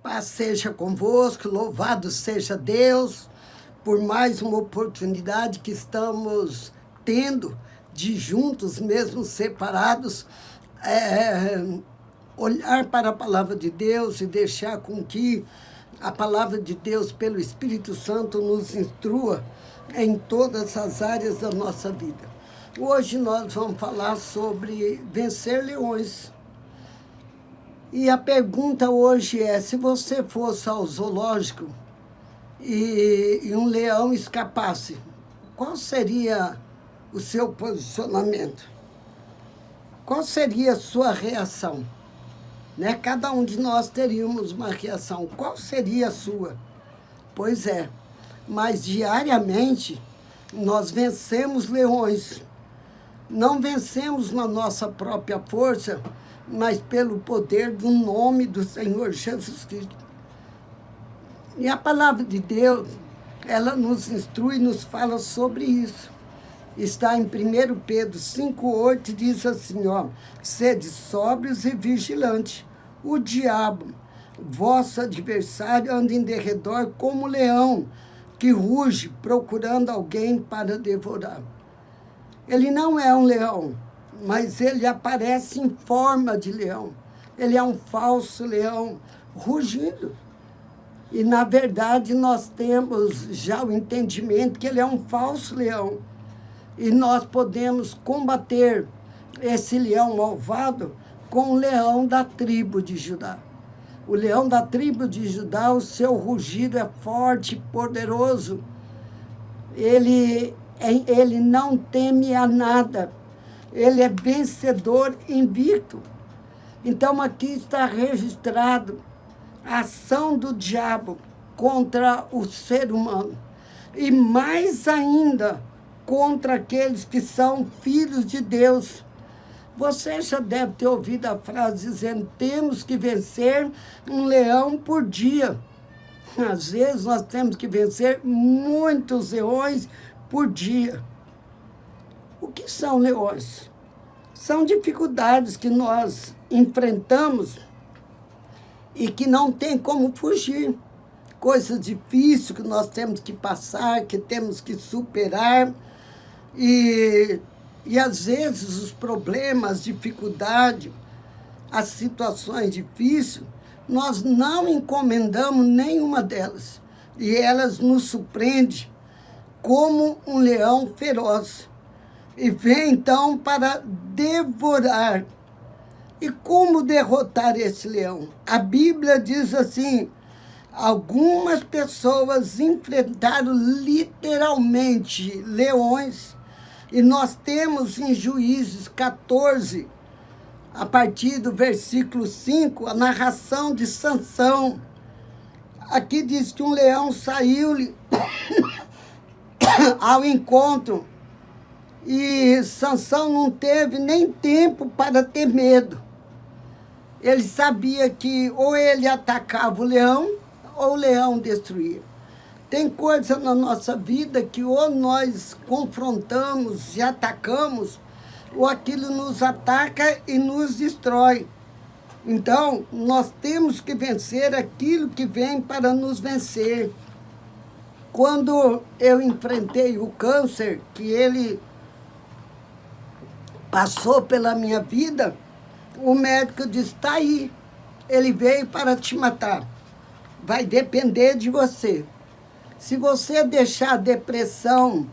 Paz seja convosco, louvado seja Deus por mais uma oportunidade que estamos tendo de juntos, mesmo separados, olhar para a palavra de Deus e deixar com que a palavra de Deus, pelo Espírito Santo, nos instrua em todas as áreas da nossa vida. Hoje nós vamos falar sobre vencer leões. E a pergunta hoje é, se você fosse ao zoológico e um leão escapasse, qual seria o seu posicionamento? Qual seria a sua reação? Né? Cada um de nós teríamos uma reação. Qual seria a sua? Pois é, mas diariamente nós vencemos leões. Não vencemos na nossa própria força, mas pelo poder do nome do Senhor Jesus Cristo. E a palavra de Deus, ela nos instrui e nos fala sobre isso. Está em 1 Pedro 5,8, diz assim, sede sóbrios e vigilantes. O diabo, vosso adversário, anda em derredor como leão, que ruge, procurando alguém para devorar. Ele não é um leão, mas ele aparece em forma de leão. Ele é um falso leão, rugindo. E, na verdade, nós temos já o entendimento que ele é um falso leão. E nós podemos combater esse leão malvado com o leão da tribo de Judá. O leão da tribo de Judá, o seu rugido é forte e poderoso. Ele não teme a nada. Ele é vencedor invicto. Então, aqui está registrado a ação do diabo contra o ser humano. E mais ainda, contra aqueles que são filhos de Deus. Você já deve ter ouvido a frase dizendo, temos que vencer um leão por dia. Às vezes, nós temos que vencer muitos leões por dia. O que são leões? São dificuldades que nós enfrentamos e que não tem como fugir. Coisas difíceis que nós temos que passar, que temos que superar. E às vezes os problemas, dificuldade, as situações difíceis, nós não encomendamos nenhuma delas. E elas nos surpreendem como um leão feroz. E vem, então, para devorar. E como derrotar esse leão? A Bíblia diz assim, algumas pessoas enfrentaram literalmente leões, e nós temos em Juízes 14, a partir do versículo 5, a narração de Sansão. Aqui diz que um leão saiu-lhe ao encontro, e Sansão não teve nem tempo para ter medo. Ele sabia que ou ele atacava o leão, ou o leão destruía. Tem coisa na nossa vida que ou nós confrontamos e atacamos, ou aquilo nos ataca e nos destrói. Então, nós temos que vencer aquilo que vem para nos vencer. Quando eu enfrentei o câncer, que ele passou pela minha vida, o médico disse, está aí, ele veio para te matar. Vai depender de você. Se você deixar a depressão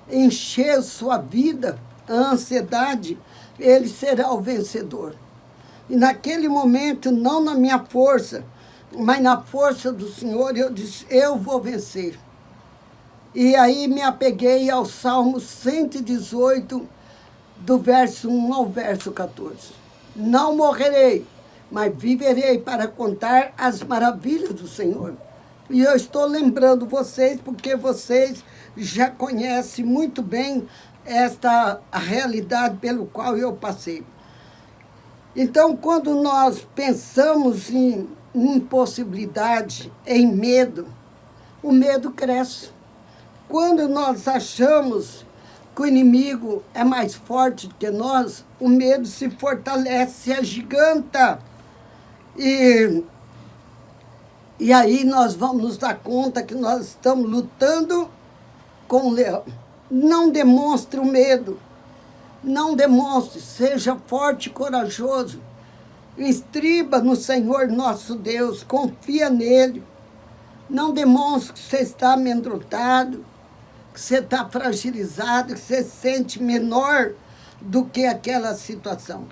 encher sua vida, a ansiedade, ele será o vencedor. E naquele momento, não na minha força, mas na força do Senhor, eu disse, eu vou vencer. E aí me apeguei ao Salmo 118, do verso 1 ao verso 14. Não morrerei, mas viverei para contar as maravilhas do Senhor. E eu estou lembrando vocês, porque vocês já conhecem muito bem a realidade pelo qual eu passei. Então, quando nós pensamos em impossibilidade, em medo, o medo cresce. Quando nós achamos que o inimigo é mais forte do que nós, o medo se fortalece, se agiganta. E E aí nós vamos nos dar conta que nós estamos lutando com o leão. Não demonstre o medo. Não demonstre. Seja forte e corajoso. Estriba no Senhor nosso Deus. Confia nele. Não demonstre que você está amedrontado, que você está fragilizado, que você se sente menor do que aquela situação.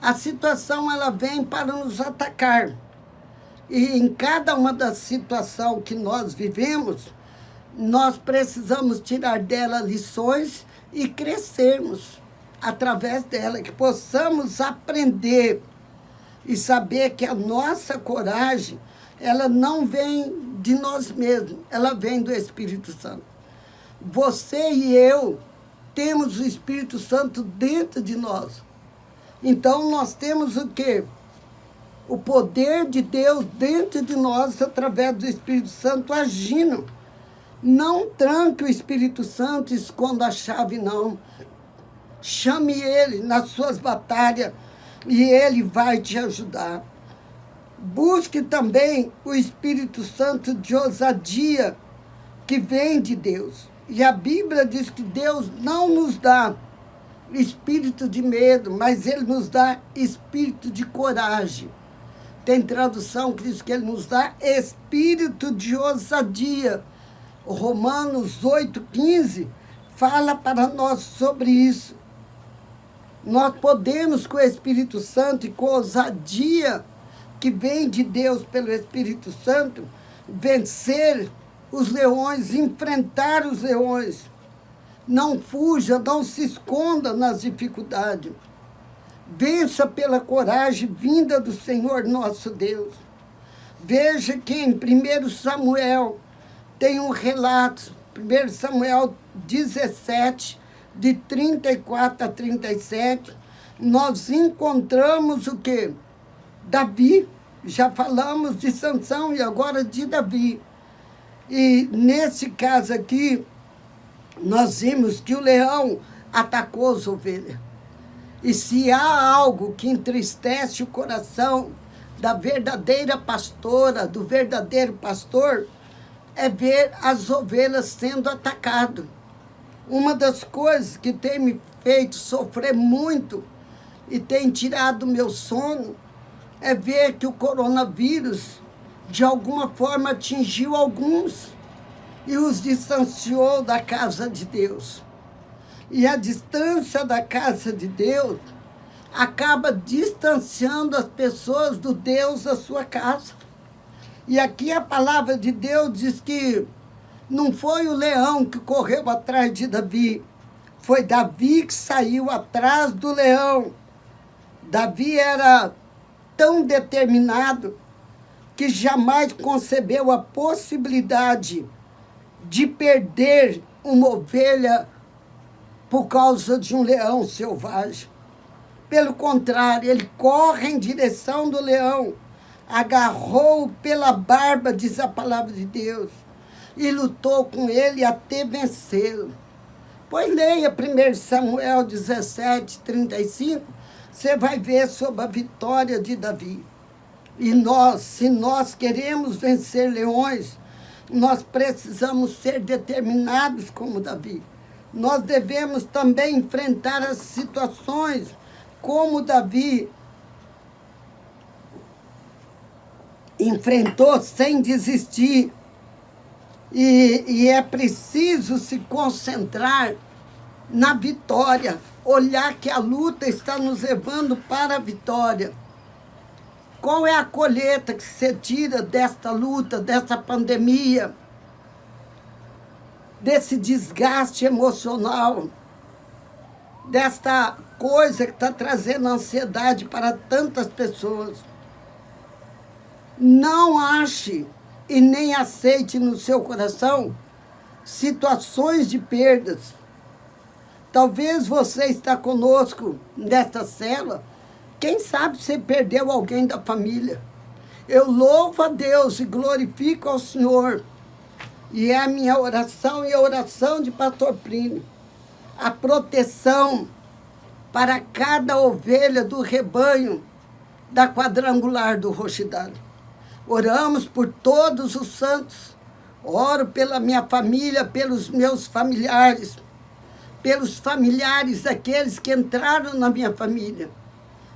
A situação, ela vem para nos atacar. E em cada uma das situações que nós vivemos, nós precisamos tirar dela lições e crescermos através dela, que possamos aprender e saber que a nossa coragem, ela não vem de nós mesmos, ela vem do Espírito Santo. Você e eu temos o Espírito Santo dentro de nós. Então, nós temos o quê? O poder de Deus dentro de nós, através do Espírito Santo agindo. Não tranque o Espírito Santo e esconda a chave, não. Chame ele nas suas batalhas e ele vai te ajudar. Busque também o Espírito Santo de ousadia que vem de Deus. E a Bíblia diz que Deus não nos dá espírito de medo, mas ele nos dá espírito de coragem. Tem tradução que diz que ele nos dá espírito de ousadia. Romanos 8,15 fala para nós sobre isso. Nós podemos, com o Espírito Santo e com a ousadia que vem de Deus pelo Espírito Santo, vencer os leões, enfrentar os leões. Não fuja, não se esconda nas dificuldades. Vença pela coragem vinda do Senhor nosso Deus. Veja que em 1 Samuel tem um relato, 1 Samuel 17, de 34 a 37, nós encontramos o quê? Davi. Já falamos de Sansão e agora de Davi. E nesse caso aqui, nós vimos que o leão atacou as ovelhas. E se há algo que entristece o coração da verdadeira pastora, do verdadeiro pastor, é ver as ovelhas sendo atacadas. Uma das coisas que tem me feito sofrer muito e tem tirado o meu sono é ver que o coronavírus, de alguma forma, atingiu alguns e os distanciou da casa de Deus. E a distância da casa de Deus acaba distanciando as pessoas do Deus da sua casa. E aqui a palavra de Deus diz que não foi o leão que correu atrás de Davi, foi Davi que saiu atrás do leão. Davi era tão determinado que jamais concebeu a possibilidade de perder uma ovelha por causa de um leão selvagem. Pelo contrário, ele corre em direção do leão, agarrou-o pela barba, diz a palavra de Deus, e lutou com ele até vencê-lo. Pois leia 1 Samuel 17, 35, você vai ver sobre a vitória de Davi. E nós, se nós queremos vencer leões, nós precisamos ser determinados como Davi. Nós devemos também enfrentar as situações como Davi enfrentou sem desistir. E é preciso se concentrar na vitória, olhar que a luta está nos levando para a vitória. Qual é a colheita que você tira desta luta, dessa pandemia, desse desgaste emocional, desta coisa que está trazendo ansiedade para tantas pessoas? Não ache e nem aceite no seu coração situações de perdas. Talvez você está conosco nesta cela, quem sabe você perdeu alguém da família. Eu louvo a Deus e glorifico ao Senhor. E é a minha oração e a oração de Pastor Plínio, a proteção para cada ovelha do rebanho da quadrangular do Roxidale. Oramos por todos os santos. Oro pela minha família, pelos meus familiares, pelos familiares daqueles que entraram na minha família.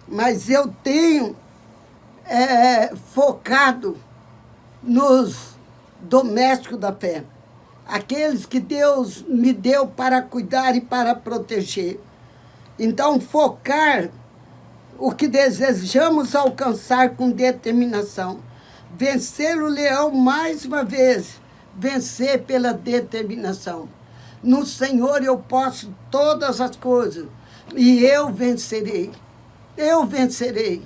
Mas eu tenho focado nos domésticos da fé, aqueles que Deus me deu para cuidar e para proteger. Então, focar o que desejamos alcançar com determinação. Vencer o leão mais uma vez, vencer pela determinação. No Senhor eu posso todas as coisas e eu vencerei. Eu vencerei.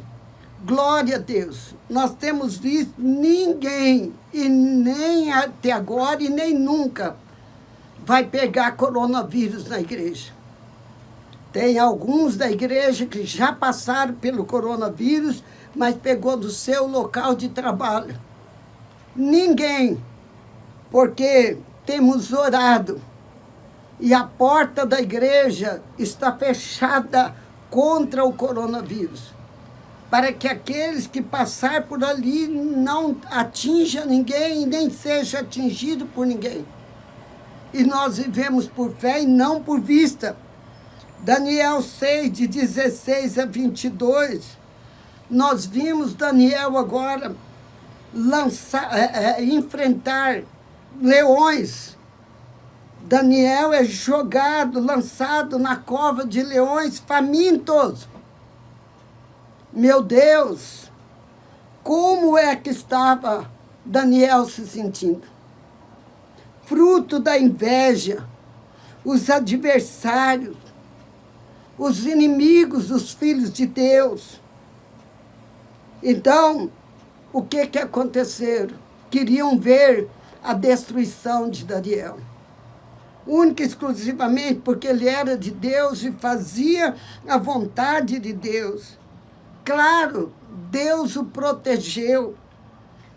Glória a Deus. Nós temos visto ninguém, e nem até agora e nem nunca, vai pegar coronavírus na igreja. Tem alguns da igreja que já passaram pelo coronavírus, mas pegou do seu local de trabalho. Ninguém, porque temos orado e a porta da igreja está fechada contra o coronavírus, para que aqueles que passar por ali não atinja ninguém, nem seja atingido por ninguém. E nós vivemos por fé e não por vista. Daniel 6, de 16 a 22, nós vimos Daniel agora enfrentar leões. Daniel é jogado, lançado na cova de leões famintos. Meu Deus, como é que estava Daniel se sentindo? Fruto da inveja, os adversários, os inimigos dos filhos de Deus. Então, o que aconteceu? Queriam ver a destruição de Daniel. Única e exclusivamente porque ele era de Deus e fazia a vontade de Deus. Claro, Deus o protegeu.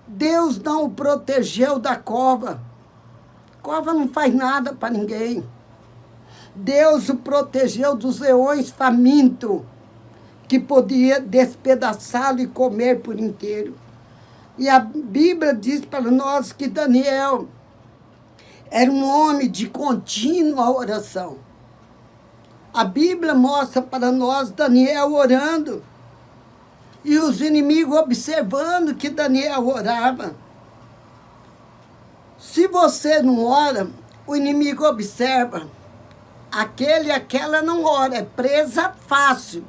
Deus não o protegeu da cova. Cova não faz nada para ninguém. Deus o protegeu dos leões famintos, que podia despedaçá-lo e comer por inteiro. E a Bíblia diz para nós que Daniel era um homem de contínua oração. A Bíblia mostra para nós Daniel orando e os inimigos observando que Daniel orava. Se você não ora, o inimigo observa. Aquele e aquela não ora, é presa fácil.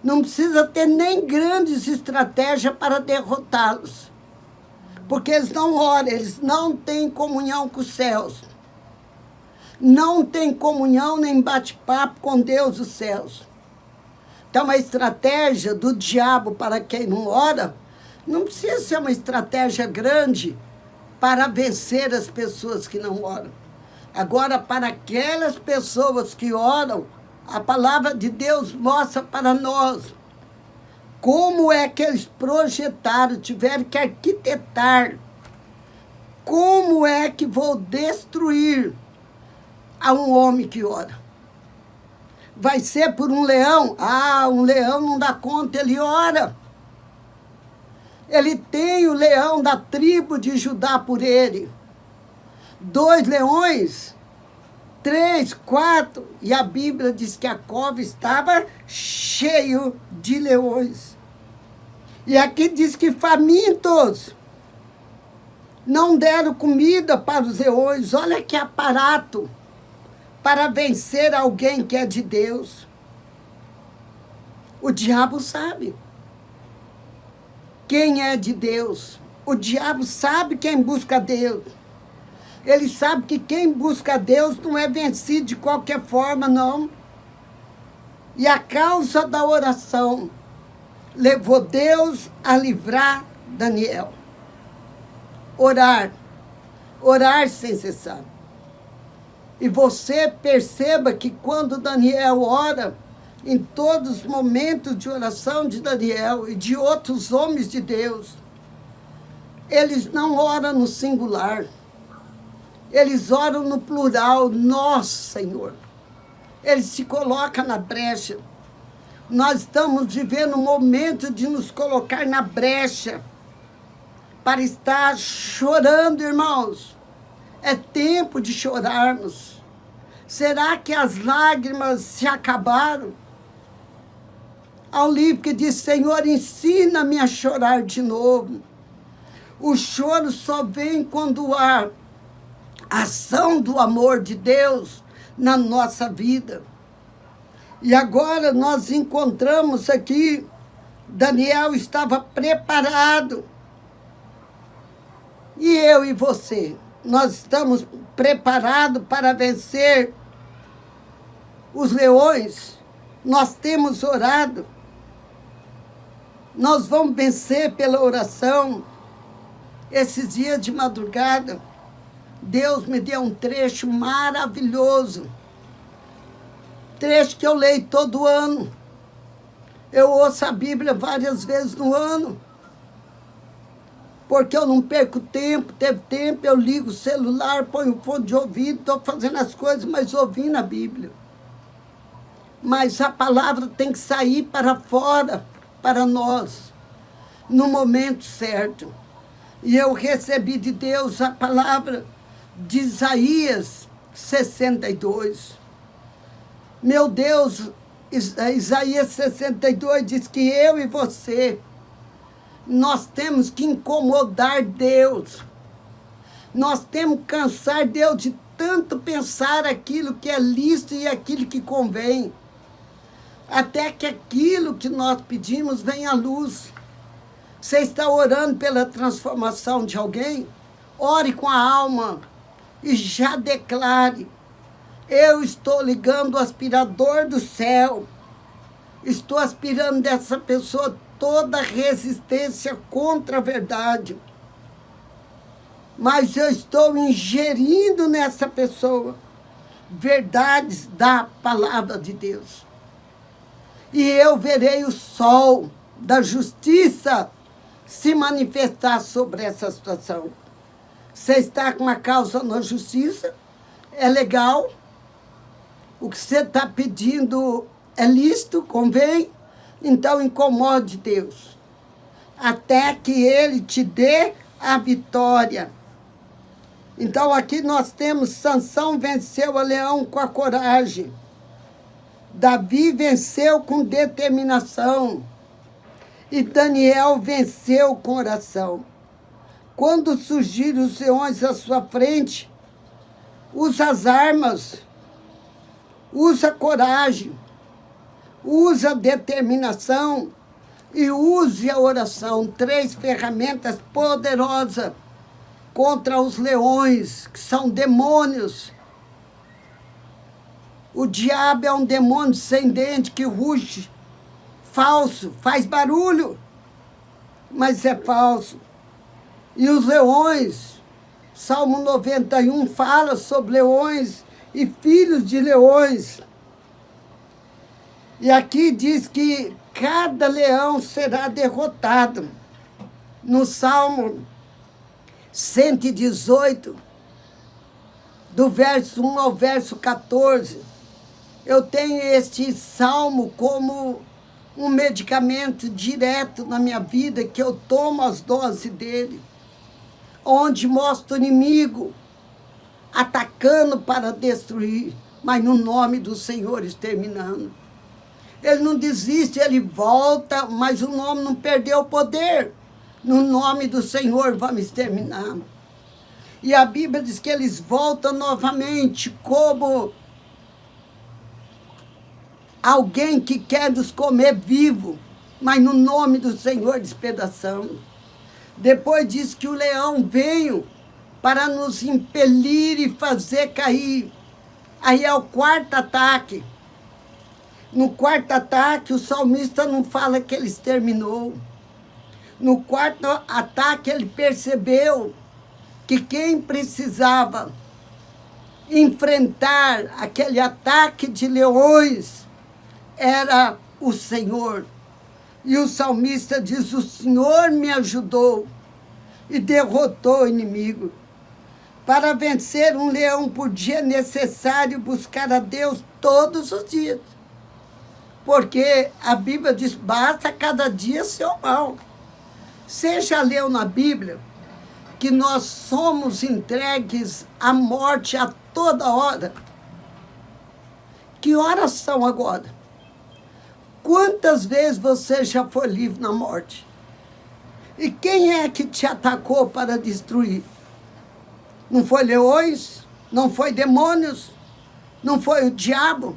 Não precisa ter nem grandes estratégias para derrotá-los. Porque eles não oram, eles não têm comunhão com os céus. Não têm comunhão nem bate-papo com Deus dos céus. Então, a estratégia do diabo para quem não ora, não precisa ser uma estratégia grande para vencer as pessoas que não oram. Agora, para aquelas pessoas que oram, a palavra de Deus mostra para nós como é que eles projetaram, tiveram que arquitetar, como é que vou destruir a um homem que ora. Vai ser por um leão? Ah, um leão não dá conta, ele ora. Ele tem o leão da tribo de Judá por ele. 2 leões, 3, 4, e a Bíblia diz que a cova estava cheio de leões. E aqui diz que famintos não deram comida para os leões. Olha que aparato para vencer alguém que é de Deus. O diabo sabe quem é de Deus. O diabo sabe quem busca Deus. Ele sabe que quem busca Deus não é vencido de qualquer forma, não. E a causa da oração levou Deus a livrar Daniel. Orar. Orar sem cessar. E você perceba que quando Daniel ora, em todos os momentos de oração de Daniel e de outros homens de Deus, eles não oram no singular. Eles oram no plural, nós, Senhor. Eles se colocam na brecha. Nós estamos vivendo um momento de nos colocar na brecha para estar chorando, irmãos. É tempo de chorarmos. Será que as lágrimas se acabaram? Há um livro que diz: Senhor, ensina-me a chorar de novo. O choro só vem quando há ação do amor de Deus na nossa vida. E agora nós encontramos aqui, Daniel estava preparado. E eu e você, nós estamos preparados para vencer os leões? Nós temos orado? Nós vamos vencer pela oração? Esses dias de madrugada, Deus me deu um trecho maravilhoso. Trecho que eu leio todo ano. Eu ouço a Bíblia várias vezes no ano. Porque eu não perco tempo. Teve tempo, eu ligo o celular, ponho o fone de ouvido, estou fazendo as coisas, mas ouvindo a Bíblia. Mas a palavra tem que sair para fora, para nós, no momento certo. E eu recebi de Deus a palavra de Isaías 62. Meu Deus, Isaías 62 diz que eu e você, nós temos que incomodar Deus. Nós temos que cansar Deus de tanto pensar aquilo que é lícito e aquilo que convém. Até que aquilo que nós pedimos venha à luz. Você está orando pela transformação de alguém? Ore com a alma e já declare: eu estou ligando o aspirador do céu. Estou aspirando dessa pessoa toda resistência contra a verdade. Mas eu estou ingerindo nessa pessoa verdades da palavra de Deus. E eu verei o sol da justiça se manifestar sobre essa situação. Você está com uma causa na justiça? É legal? O que você está pedindo é lícito? Convém? Então incomode Deus, até que Ele te dê a vitória. Então aqui nós temos: Sansão venceu a leão com a coragem. Davi venceu com determinação. E Daniel venceu com oração. Quando surgirem os leões à sua frente, usa as armas, usa a coragem, usa a determinação e use a oração. 3 ferramentas poderosas contra os leões, que são demônios. O diabo é um demônio sem dente que ruge, falso, faz barulho, mas é falso. E os leões, Salmo 91 fala sobre leões e filhos de leões. E aqui diz que cada leão será derrotado. No Salmo 118, do verso 1 ao verso 14, eu tenho este salmo como um medicamento direto na minha vida, que eu tomo as doses dele, onde mostra o inimigo atacando para destruir, mas no nome do Senhor exterminando. Ele não desiste, ele volta, mas o nome não perdeu o poder. No nome do Senhor vamos exterminar. E a Bíblia diz que eles voltam novamente como alguém que quer nos comer vivo, mas no nome do Senhor despedaçamos. Depois diz que o leão veio para nos impelir e fazer cair. Aí é o 4º ataque. No 4º ataque, o salmista não fala que ele exterminou. No 4º ataque, ele percebeu que quem precisava enfrentar aquele ataque de leões era o Senhor. E o salmista diz: o Senhor me ajudou e derrotou o inimigo. Para vencer um leão por dia é necessário buscar a Deus todos os dias. Porque a Bíblia diz: basta cada dia seu mal. Você já leu na Bíblia que nós somos entregues à morte a toda hora. Que horas são agora? Quantas vezes você já foi livre na morte? E quem é que te atacou para destruir? Não foi leões? Não foi demônios? Não foi o diabo?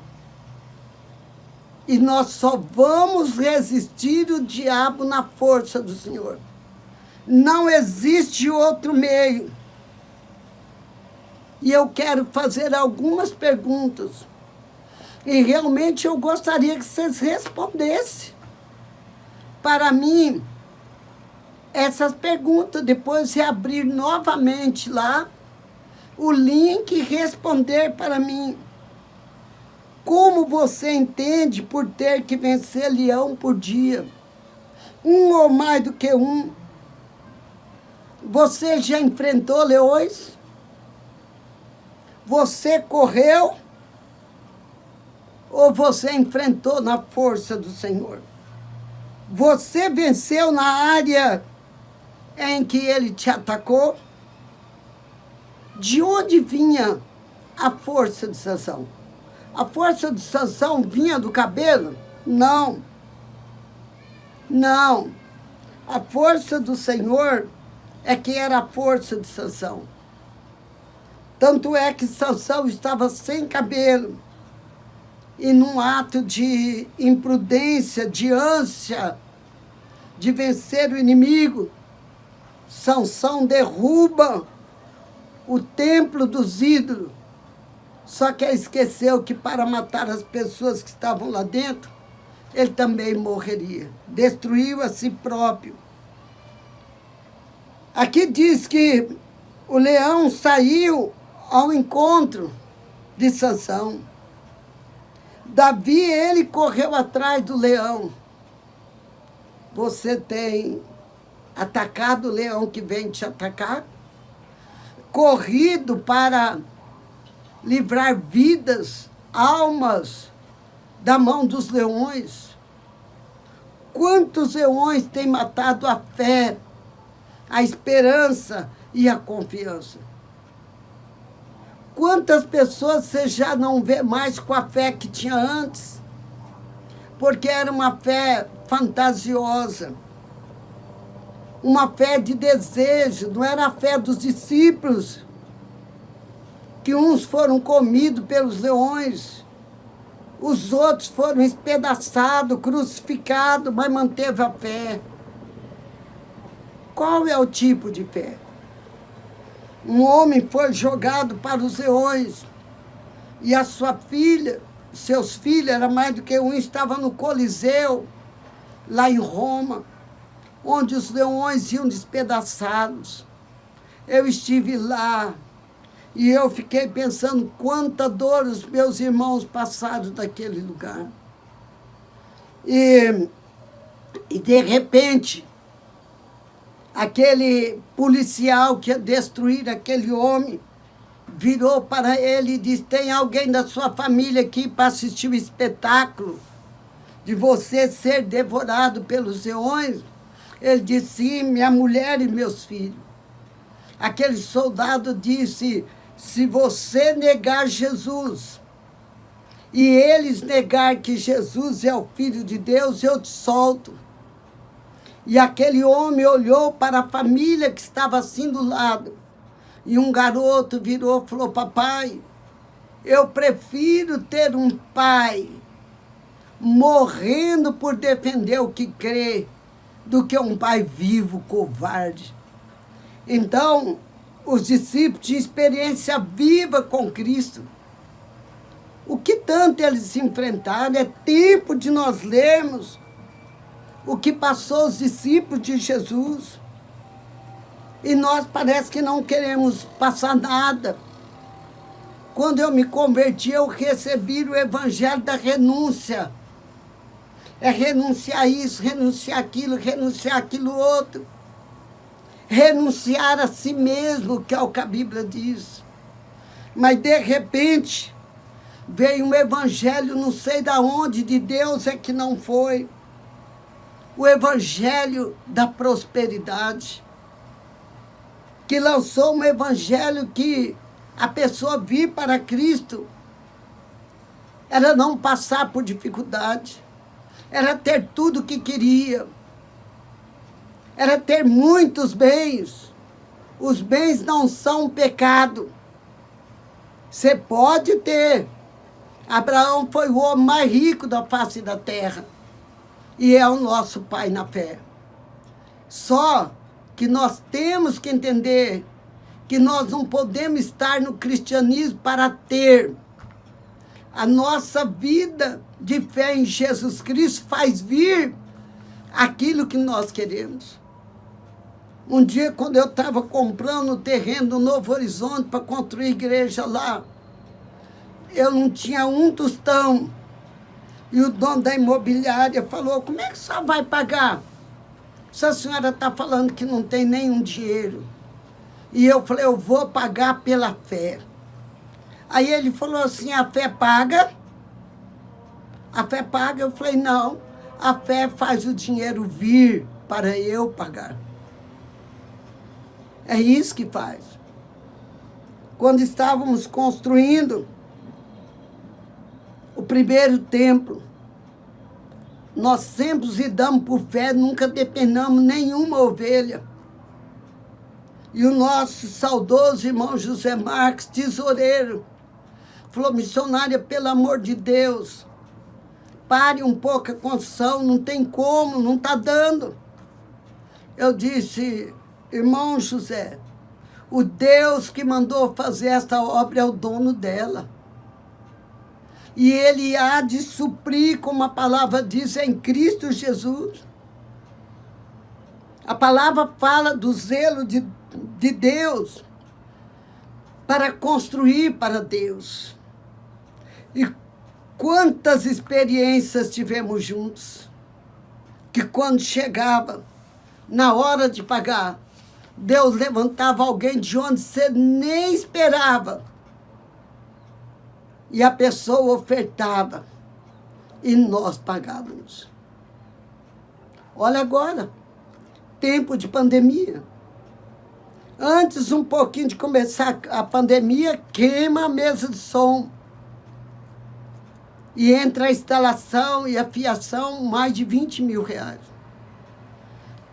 E nós só vamos resistir o diabo na força do Senhor. Não existe outro meio. E eu quero fazer algumas perguntas. E realmente eu gostaria que vocês respondessem para mim essas perguntas. Depois reabrir novamente lá o link e responder para mim. Como você entende por ter que vencer leão por dia? Um ou mais do que um? Você já enfrentou leões? Você correu? Ou você enfrentou na força do Senhor? Você venceu na área em que ele te atacou? De onde vinha a força de Sansão? A força de Sansão vinha do cabelo? Não. Não. A força do Senhor é que era a força de Sansão. Tanto é que Sansão estava sem cabelo. E num ato de imprudência, de ânsia, de vencer o inimigo, Sansão derruba o templo dos ídolos. Só que ele esqueceu que para matar as pessoas que estavam lá dentro, ele também morreria. Destruiu a si próprio. Aqui diz que o leão saiu ao encontro de Sansão. Davi, ele correu atrás do leão. Você tem atacado o leão que vem te atacar? Corrido para livrar vidas, almas da mão dos leões? Quantos leões têm matado a fé, a esperança e a confiança? Quantas pessoas você já não vê mais com a fé que tinha antes? Porque era uma fé fantasiosa, uma fé de desejo, não era a fé dos discípulos, que uns foram comidos pelos leões, os outros foram espedaçados, crucificados, mas manteve a fé. Qual é o tipo de fé? Um homem foi jogado para os leões e a sua filha, seus filhos, era mais do que um, estava no Coliseu, lá em Roma, onde os leões iam despedaçados. Eu estive lá e eu fiquei pensando quanta dor os meus irmãos passaram daquele lugar. E de repente, aquele policial que ia destruir aquele homem virou para ele e disse: tem alguém da sua família aqui para assistir o espetáculo de você ser devorado pelos leões? Ele disse: sim, minha mulher e meus filhos. Aquele soldado disse: se você negar Jesus e eles negar que Jesus é o Filho de Deus, eu te solto. E aquele homem olhou para a família que estava assim do lado. E um garoto virou e falou: papai, eu prefiro ter um pai morrendo por defender o que crê do que um pai vivo, covarde. Então, os discípulos tinham experiência viva com Cristo. O que tanto eles se enfrentaram, é tempo de nós lermos o que passou os discípulos de Jesus. E nós parece que não queremos passar nada. Quando eu me converti, eu recebi o evangelho da renúncia. É renunciar a isso, renunciar aquilo outro. Renunciar a si mesmo, que é o que a Bíblia diz. Mas, de repente, veio um evangelho, não sei de onde, de Deus é que não foi. O evangelho da prosperidade. que lançou um evangelho que a pessoa vir para Cristo era não passar por dificuldade, era ter tudo o que queria, era ter muitos bens. Os bens não são um pecado. Você pode ter. Abraão foi o homem mais rico da face da terra e é o nosso pai na fé. Só que nós temos que entender que nós não podemos estar no cristianismo para ter. A nossa vida de fé em Jesus Cristo faz vir aquilo que nós queremos. Um dia, quando eu estava comprando o terreno do Novo Horizonte para construir igreja lá, eu não tinha um tostão. E o dono da imobiliária falou, como é que só vai pagar? Se a senhora está falando que não tem nenhum dinheiro. E eu falei, eu vou pagar pela fé. Aí ele falou assim, a fé paga? A fé paga? Eu falei, não, a fé faz o dinheiro vir para eu pagar. É isso que faz. Quando estávamos construindo o primeiro templo, nós sempre lidamos por fé, nunca depenamos nenhuma ovelha. E o nosso saudoso irmão José Marques, tesoureiro, falou, missionária, pelo amor de Deus, pare um pouco a construção, não tem como, não está dando. Eu disse, irmão José, o Deus que mandou fazer esta obra é o dono dela. E ele há de suprir, como a palavra diz, em Cristo Jesus. A palavra fala do zelo de Deus para construir para Deus. E quantas experiências tivemos juntos, que quando chegava na hora de pagar, Deus levantava alguém de onde você nem esperava. E a pessoa ofertava. E nós pagávamos. Olha agora. Tempo de pandemia. Antes, um pouquinho de começar a pandemia, queima a mesa de som. E entra a instalação e a fiação, mais de 20 mil reais.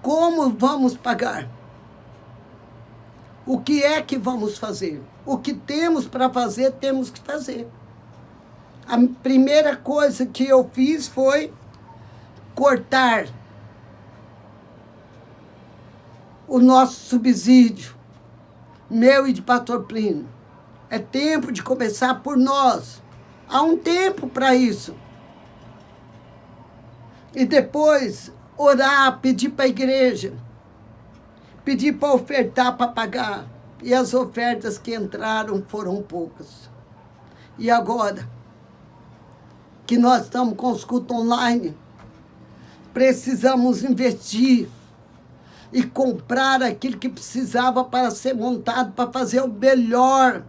Como vamos pagar? O que é que vamos fazer? O que temos para fazer, temos que fazer. A primeira coisa que eu fiz foi cortar o nosso subsídio, meu e de pastor Plínio. É tempo de começar por nós. Há um tempo para isso. E depois orar, pedir para a igreja, pedir para ofertar, para pagar. E as ofertas que entraram foram poucas. E agora, que nós estamos com os cultos online, precisamos investir e comprar aquilo que precisava para ser montado, para fazer o melhor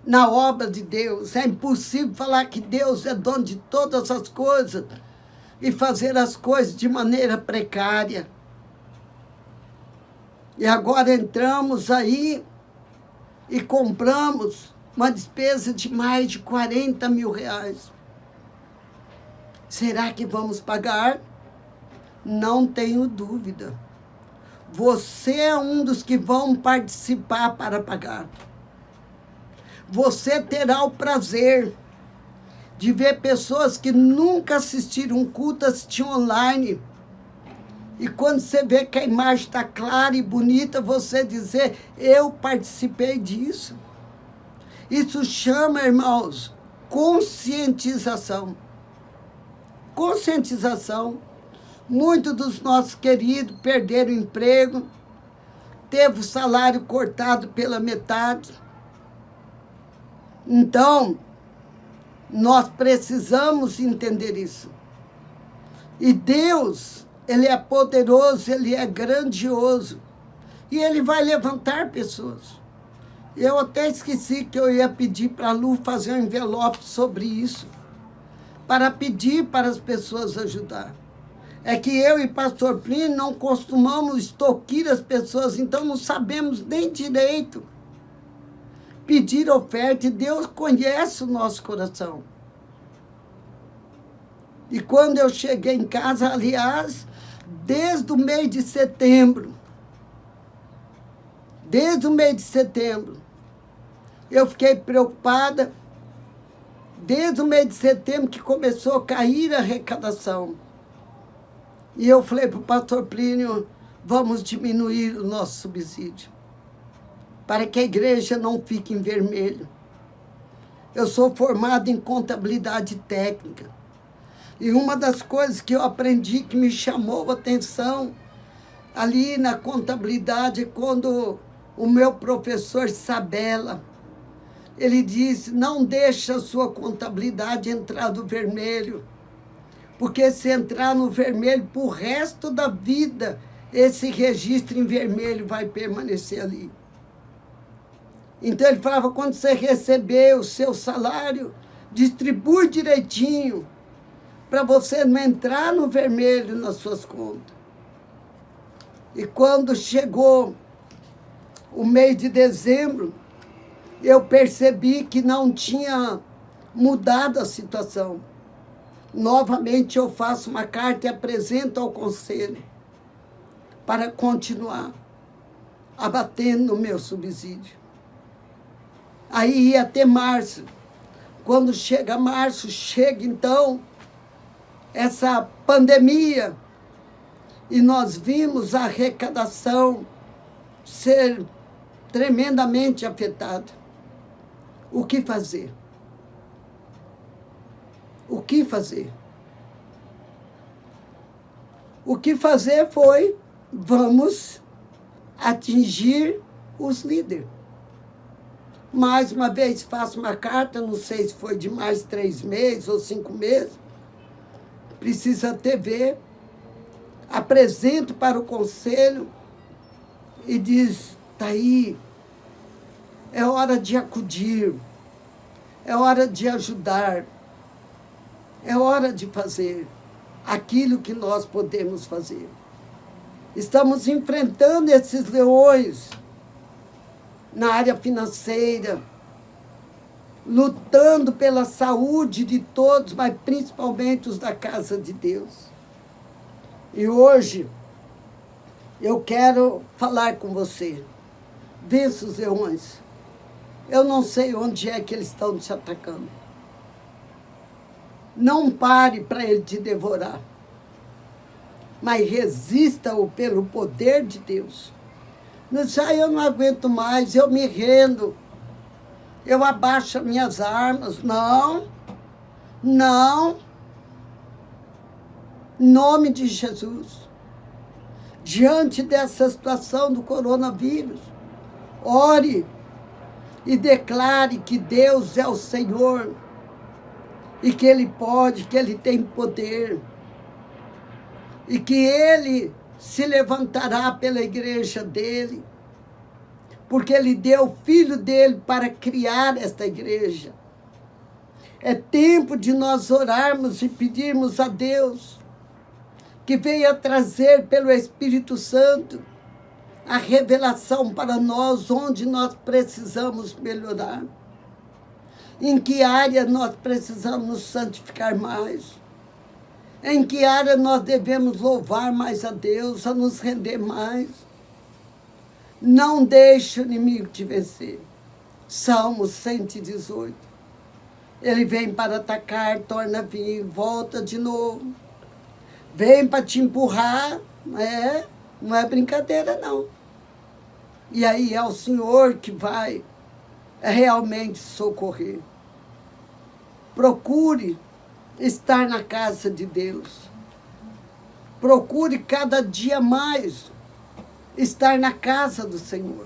na obra de Deus. É impossível falar que Deus é dono de todas as coisas e fazer as coisas de maneira precária. E agora entramos aí e compramos uma despesa de mais de 40 mil reais. Será que vamos pagar? Não tenho dúvida. Você é um dos que vão participar para pagar. Você terá o prazer de ver pessoas que nunca assistiram um culto, assistir online. E quando você vê que a imagem está clara e bonita, você dizer, eu participei disso. Isso chama, irmãos, conscientização. Conscientização. Muitos dos nossos queridos perderam o emprego, teve o salário cortado pela metade. Então, nós precisamos entender isso. E Deus, Ele é poderoso, Ele é grandioso. E Ele vai levantar pessoas. Eu até esqueci que eu ia pedir para a Lu fazer um envelope sobre isso, para pedir para as pessoas ajudar. É que eu e pastor Plínio não costumamos extorquir as pessoas, então não sabemos nem direito pedir oferta, e Deus conhece o nosso coração. E quando eu cheguei em casa, aliás, desde o mês de setembro, eu fiquei preocupada, desde o mês de setembro que começou a cair a arrecadação. E eu falei para o pastor Plínio, vamos diminuir o nosso subsídio, para que a igreja não fique em vermelho. Eu sou formado em contabilidade técnica. E uma das coisas que eu aprendi que me chamou a atenção ali na contabilidade, quando o meu professor Sabela, ele disse, não deixa a sua contabilidade entrar no vermelho, porque se entrar no vermelho, para o resto da vida, esse registro em vermelho vai permanecer ali. Então ele falava, quando você receber o seu salário, distribui direitinho, para você não entrar no vermelho nas suas contas. E quando chegou o mês de dezembro, eu percebi que não tinha mudado a situação. Novamente eu faço uma carta e apresento ao conselho para continuar abatendo o meu subsídio. Aí ia até março. Quando chega março, chega então essa pandemia, e nós vimos a arrecadação ser tremendamente afetada. O que fazer? O que fazer? O que fazer foi, vamos atingir os líderes. Mais uma vez faço uma carta, não sei se foi de mais 3 meses ou 5 meses, precisa TV, apresento para o conselho e diz, tá aí, é hora de acudir, é hora de ajudar, é hora de fazer aquilo que nós podemos fazer. Estamos enfrentando esses leões na área financeira, lutando pela saúde de todos, mas principalmente os da casa de Deus. E hoje eu quero falar com você. Vença os leões. Eu não sei onde é que eles estão te atacando. Não pare para ele te devorar, mas resista-o pelo poder de Deus. Não sei, eu não aguento mais, eu me rendo, eu abaixo as minhas armas. Não, não. Em nome de Jesus, diante dessa situação do coronavírus, ore e declare que Deus é o Senhor e que Ele pode, que Ele tem poder e que Ele se levantará pela igreja dEle, porque Ele deu o Filho dEle para criar esta igreja. É tempo de nós orarmos e pedirmos a Deus que venha trazer pelo Espírito Santo a revelação para nós, onde nós precisamos melhorar, em que área nós precisamos nos santificar mais, em que área nós devemos louvar mais a Deus, a nos render mais. Não deixe o inimigo te vencer. Salmo 118. Ele vem para atacar, torna a vir, volta de novo. Vem para te empurrar, não é brincadeira, não. E aí é o Senhor que vai realmente socorrer. Procure estar na casa de Deus. Procure cada dia mais estar na casa do Senhor.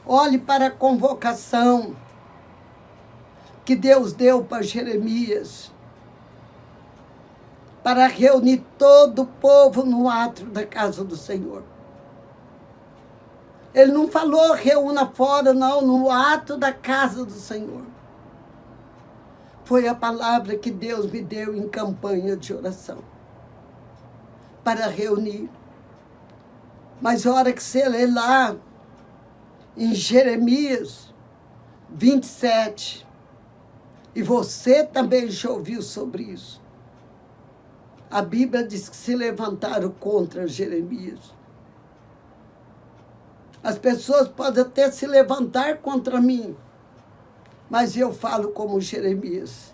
Olhe para a convocação que Deus deu para Jeremias, para reunir todo o povo no átrio da casa do Senhor. Ele não falou reúna fora, não, no átrio da casa do Senhor. Foi a palavra que Deus me deu em campanha de oração. para reunir. Mas a hora que você lê lá, em Jeremias 27, e você também já ouviu sobre isso, a Bíblia diz que se levantaram contra Jeremias. As pessoas podem até se levantar contra mim, mas eu falo como Jeremias.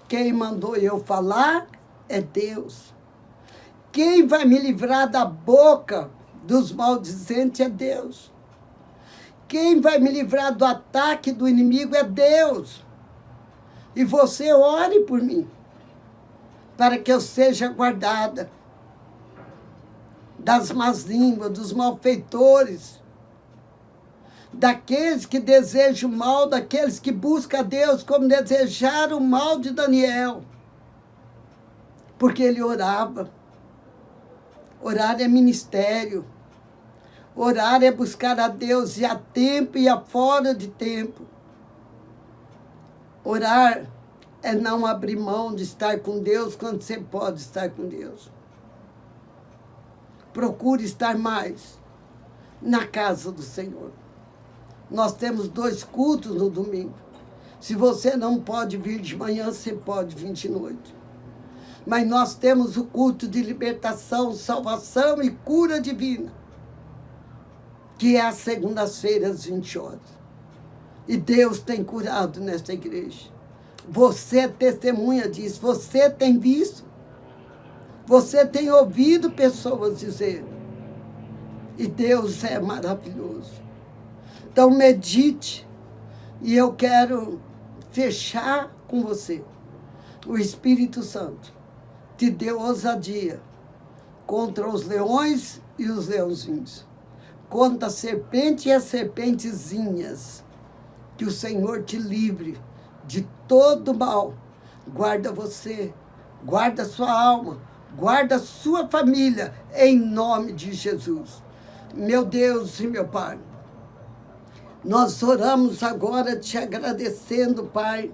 Quem mandou eu falar é Deus. Quem vai me livrar da boca dos maldizentes é Deus. Quem vai me livrar do ataque do inimigo é Deus. E você ore por mim, para que eu seja guardada das más línguas, dos malfeitores, daqueles que desejam o mal, daqueles que buscam a Deus, como desejaram o mal de Daniel. Porque ele orava. Orar é ministério. Orar é buscar a Deus e a tempo e a fora de tempo. Orar é não abrir mão de estar com Deus quando você pode estar com Deus. Procure estar mais na casa do Senhor. Nós temos 2 cultos no domingo. Se você não pode vir de manhã, você pode vir de noite. Mas nós temos o culto de libertação, salvação e cura divina, que é às segundas-feiras, às 20 horas. E Deus tem curado nesta igreja. Você é testemunha disso. Você tem visto. Você tem ouvido pessoas dizer. E Deus é maravilhoso. Então medite. E eu quero fechar com você. O Espírito Santo te deu ousadia contra os leões e os leãozinhos, contra a serpente e as serpentezinhas. Que o Senhor te livre de todo mal. Guarda você, guarda sua alma, guarda sua família, em nome de Jesus. Meu Deus e meu Pai, nós oramos agora te agradecendo, Pai,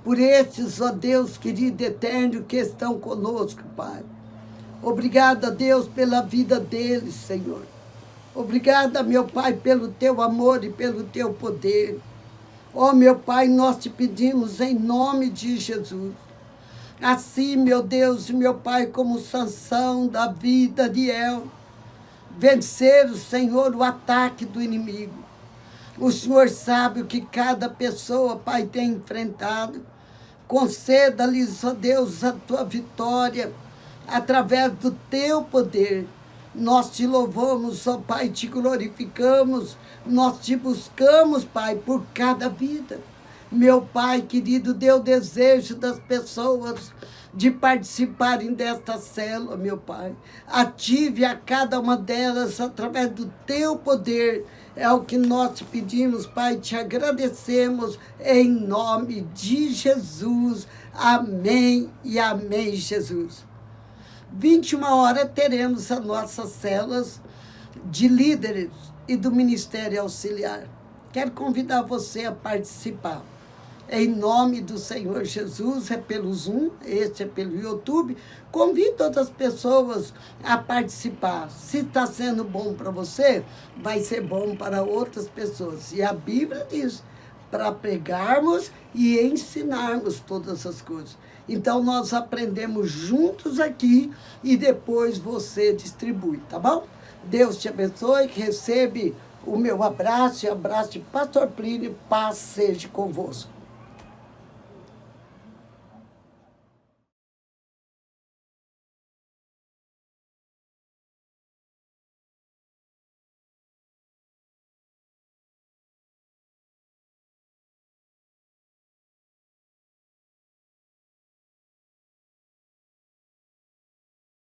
por estes, ó Deus querido e eterno, que estão conosco, Pai. Obrigada, Deus, pela vida deles, Senhor. Obrigada, meu Pai, pelo teu amor e pelo teu poder. Ó, meu Pai, nós te pedimos em nome de Jesus. Assim, meu Deus e meu Pai, como Sansão, Davi, Daniel, venceram, Senhor, o ataque do inimigo. O Senhor sabe o que cada pessoa, Pai, tem enfrentado. Conceda-lhes, ó Deus, a tua vitória através do teu poder. Nós te louvamos, ó Pai, te glorificamos, nós te buscamos, Pai, por cada vida. Meu Pai querido, dê o desejo das pessoas de participarem desta célula, meu Pai. Ative a cada uma delas através do teu poder. É o que nós te pedimos, Pai, te agradecemos em nome de Jesus. Amém e amém, Jesus. 21 horas teremos as nossas células de líderes e do Ministério Auxiliar. Quero convidar você a participar. Em nome do Senhor Jesus, é pelo Zoom, este é pelo YouTube. Convido outras pessoas a participar. Se está sendo bom para você, vai ser bom para outras pessoas. E a Bíblia diz, para pregarmos e ensinarmos todas essas coisas. Então, nós aprendemos juntos aqui e depois você distribui, tá bom? Deus te abençoe, recebe o meu abraço e abraço de Pastor Plínio, paz seja convosco.